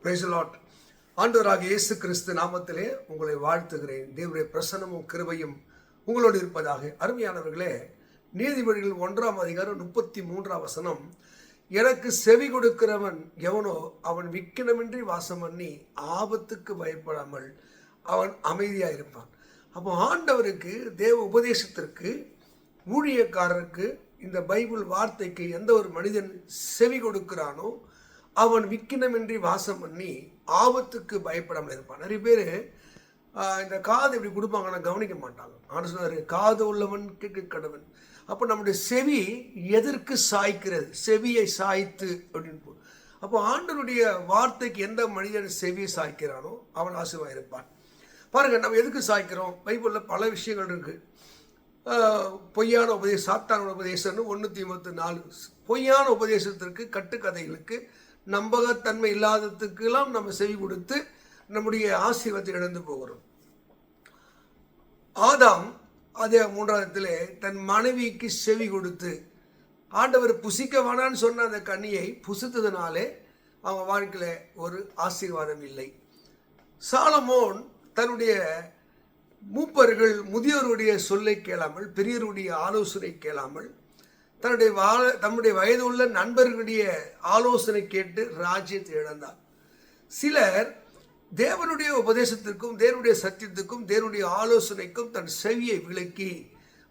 Praise the Lord. ஆண்டவராக இயேசு கிறிஸ்து நாமத்திலே உங்களை வாழ்த்துகிறேன். தேவனுடைய பிரசன்னமும் கிருபையும் உங்களோடு இருப்பதாக. அருமையானவர்களே, நீதிமொழிகள் 1ஆம் அதிகாரம் 33ஆம் வசனம், எனக்கு செவி கொடுக்கிறவன் எவனோ அவன் விக்கினமின்றி வாசம் பண்ணி ஆபத்துக்கு பயப்படாமல் அவன் அமைதியாக இருப்பான். அப்போ ஆண்டவருக்கு, தேவ உபதேசத்திற்கு, ஊழியக்காரருக்கு, இந்த பைபிள் வார்த்தைக்கு எந்த ஒரு மனிதன் செவி கொடுக்கிறானோ அவன் விக்கினமின்றி வாசம் பண்ணி ஆபத்துக்கு பயப்படாமல் இருப்பான். நிறைய பேர் இந்த காது எப்படி கொடுப்பாங்கன்னா கவனிக்க மாட்டாங்க. ஆனால் சொன்னார், காது உள்ளவன் கேட்க கடவன். அப்போ நம்முடைய செவி எதற்கு சாய்க்கிறது? செவியை சாய்த்து அப்படின்னு. அப்போ ஆண்டவருடைய வார்த்தைக்கு எந்த மனிதன் செவியை சாய்க்கிறானோ அவன் ஆசீர்வாதமாக இருப்பான். பாருங்கள், நம்ம எதுக்கு சாய்க்கிறோம்? பைபிளில் பல விஷயங்கள் இருக்குது. பொய்யான உபதேசம், சாத்தான உபதேசம்னு 134. பொய்யான உபதேசத்திற்கு, கட்டுக்கதைகளுக்கு, நம்பகத்தன்மை இல்லாததுக்கெல்லாம் நம்ம செவி கொடுத்து நம்முடைய ஆசீர்வாதத்தை இழந்து போகிறோம். ஆதாம் அதே 3ஆம் தன் மனைவிக்கு செவி கொடுத்து, ஆண்டவர் புசிக்க வேணான்னு சொன்ன அந்த கனியை புசித்ததுனாலே அவங்க வாழ்க்கையில் ஒரு ஆசீர்வாதம் இல்லை. சாலமோன் தன்னுடைய மூப்பர்கள், முதியோருடைய சொல்லை கேளாமல், பெரியவருடைய ஆலோசனை கேளாமல், தம்முடைய வயது உள்ள நண்பர்களுடைய ஆலோசனை கேட்டு ராஜ்யத்தை இழந்தார். சிலர் தேவனுடைய உபதேசத்திற்கும், தேவனுடைய சத்தியத்துக்கும், தேவனுடைய ஆலோசனைக்கும் தன் செவியை விலக்கி,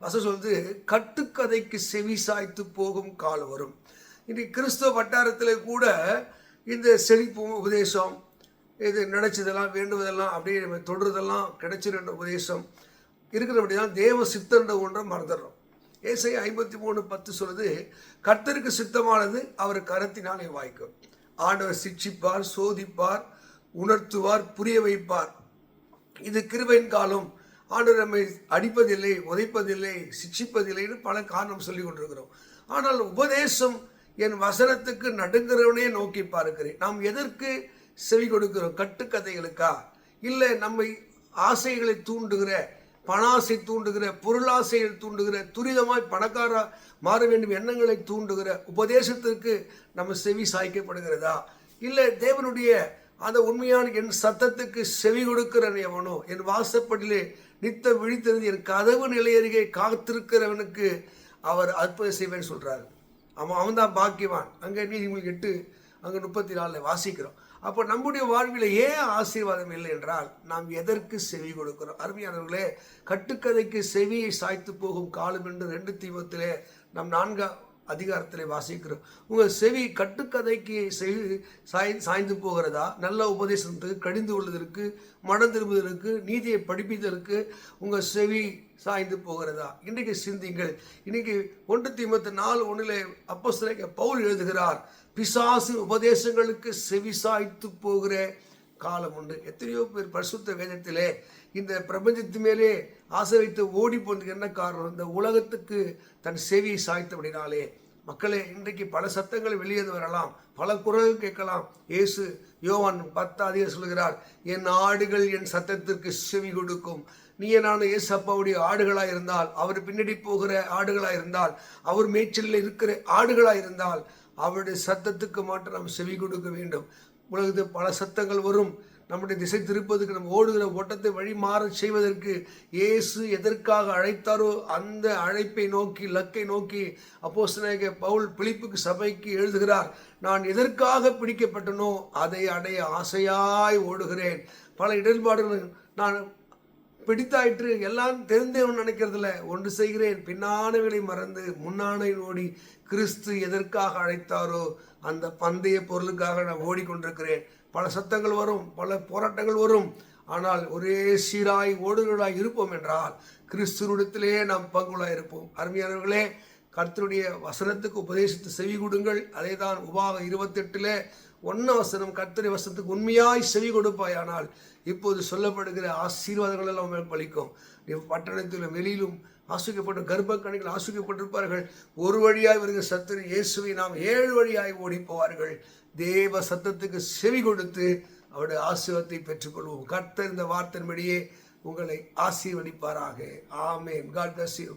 சொல்வது, கட்டுக்கதைக்கு செவி சாய்த்து போகும் காலம் வரும். இன்றைக்கு கிறிஸ்தவ வட்டாரத்தில் கூட இந்த செழிப்பு உபதேசம், இது நினைச்சதெல்லாம், வேண்டுவதெல்லாம், அப்படியே நம்ம தொடுறதெல்லாம் கிடைச்சிருந்த உபதேசம் இருக்கிறபடிதான் தேவ சித்தன்ற ஒன்றை மறந்துடுறோம். ஏசாயா 53:10 சொல்லுது, கர்த்தருக்கு சித்தமானது அவர் கரத்தினாலே வாய்க்கும். ஆண்டவர் சிட்சிப்பார், சோதிப்பார், உணர்த்துவார், புரிய வைப்பார். இது கிருபையின் காலம். ஆண்டவர் நம்மை அடிப்பதில்லை, உதைப்பதில்லை, சிட்சிப்பதில்லைன்னு பல காரணம் சொல்லி கொண்டிருக்கிறோம். ஆனால் உபதேசம் என் வசனத்துக்கு நடுங்கிறவனே நோக்கி பார்க்கிறேன். நாம் எதற்கு செவி கொடுக்கிறோம்? கட்டுக்கதைகளுக்கா? இல்லை நம்மை ஆசைகளை தூண்டுகிற, பணாசை தூண்டுகிற, பொருளாசைகள் தூண்டுகிற, துரிதமாய் பணக்காரா மாற வேண்டும் எண்ணங்களை தூண்டுகிற உபதேசத்திற்கு நம்ம செவி சாய்க்கப்படுகிறதா? இல்லை தேவனுடைய அந்த உண்மையான என் சத்தத்துக்கு செவி கொடுக்கிறவன் எவனோ, என் வாசப்படிலே நித்த விழித்திருந்து என் கதவு நிலையருகே காத்திருக்கிறவனுக்கு அவர் அற்புதம் செய்வேன்னு சொல்றாரு. அவன் தான் பாக்கியவான். அங்கே நீதிமொழி 8 அங்கே 34 வாசிக்கிறோம். அப்போ நம்முடைய வாழ்வில் ஏன் ஆசீர்வாதம் இல்லை என்றால் நாம் எதற்கு செவி கொடுக்கிறோம்? அருமையானவர்களே, கட்டுக்கதைக்கு செவியை சாய்த்து போகும் காலம் என்று 2 தீமோத்தேயுவிலே நாம் 4ஆம் அதிகாரத்திலே வாசிக்கிறோம். உங்கள் செவி கட்டுக்கதைக்கு சாய்ந்து போகிறதா? நல்ல உபதேசத்துக்கு, கடிந்து கொள்வதற்கு, மனம் திரும்புவதற்கு, நீதியை படிப்பதற்கு உங்கள் செவி சாய்ந்து போகிறதா? இன்றைக்கு சிந்திங்கள். இன்னைக்கு 1 தீமோத்தேயு 4:1 அப்போஸ்தலனாகிய பவுல் எழுதுகிறார், பிசாசு உபதேசங்களுக்கு செவி சாய்த்து போகிற காலம் உண்டு. எத்தனையோ பேர் பரிசுத்த வேதத்திலே இந்த பிரபஞ்சத்து மேலே ஆசை வைத்து ஓடி போனதுக்கு என்ன காரணம்? இந்த உலகத்துக்கு தன் செவியை சாய்த்தபடினாலே. மக்களே, இன்றைக்கு பல சத்தங்கள் வெளியேது வரலாம், பல குரல்கள் கேட்கலாம். இயேசு யோவான் 10 சொல்கிறார், என் ஆடுகள் என் சத்தத்திற்கு செவி கொடுக்கும். நீயே நானும் இயேசு அப்பாவுடைய ஆடுகளாக இருந்தால், அவர் பின்னாடி போகிற ஆடுகளாக இருந்தால், அவர் மேய்ச்சலில் இருக்கிற ஆடுகளாக இருந்தால், அவருடைய சத்தத்துக்கு மாற்றம் நாம் செவி கொடுக்க வேண்டும். உலகத்தில் பல சத்தங்கள் வரும். நம்முடைய திசை திருப்பதுக்கு, நம்ம ஓடுகிற ஓட்டத்தை வழி மாற செய்வதற்கு இயேசு எதற்காக அழைத்தாரோ அந்த அழைப்பை நோக்கி, லக்கை நோக்கி அப்போஸ்தலனாகிய பவுல் பிலிப்புக்கு சபைக்கு எழுதுகிறார், நான் எதற்காக பிடிக்கப்பட்டனோ அதை அடைய ஆசையாய் ஓடுகிறேன். பல இடர்பாடுகள் நான் பிடித்தாயிற்று, எல்லாம் தெரிந்தவன் நினைக்கிறதில்ல. ஒன்று செய்கிறேன், பின்னானவைகளை மறந்து முன்னானை ஓடி கிறிஸ்து எதற்காக அழைத்தாரோ அந்த பந்தய பொருளுக்காக நான் ஓடிக்கொண்டிருக்கிறேன். பல சத்தங்கள் வரும், பல போராட்டங்கள் வரும். ஆனால் ஒரே சீராய் ஓடுகளாய் இருப்போம் என்றால் கிறிஸ்துவிடத்திலே நாம் பங்குள்ளாய் இருப்போம். அருமையானவர்களே, கர்த்தருடைய வசனத்துக்கு உபதேசித்து செவி கொடுங்கள். அதே தான் உபாகம் 28 1 வசனம், கர்த்தருடைய வசனத்துக்கு உண்மையாய் செவி கொடுப்பாயானால் இப்போது சொல்லப்படுகிற ஆசீர்வாதங்கள் எல்லாம் பலிக்கும். பட்டணத்திலும் வெளியிலும் ஆசிரியப்பட்ட கர்ப்ப கணிகள் ஆசிரியப்பட்டிருப்பார்கள். ஒரு வழியாய் வருகிற சத்துரு இயேசுவை நாம் 7 வழியாய் ஓடி போவார்கள். தேவ சத்தத்துக்கு செவி கொடுத்து அவருடைய ஆசீர்வாதத்தை பெற்றுக்கொள்வோம். கர்த்தர் இந்த வார்த்தையின்படியே உங்களை ஆசீர்வதிப்பாராக. ஆமென். God bless you.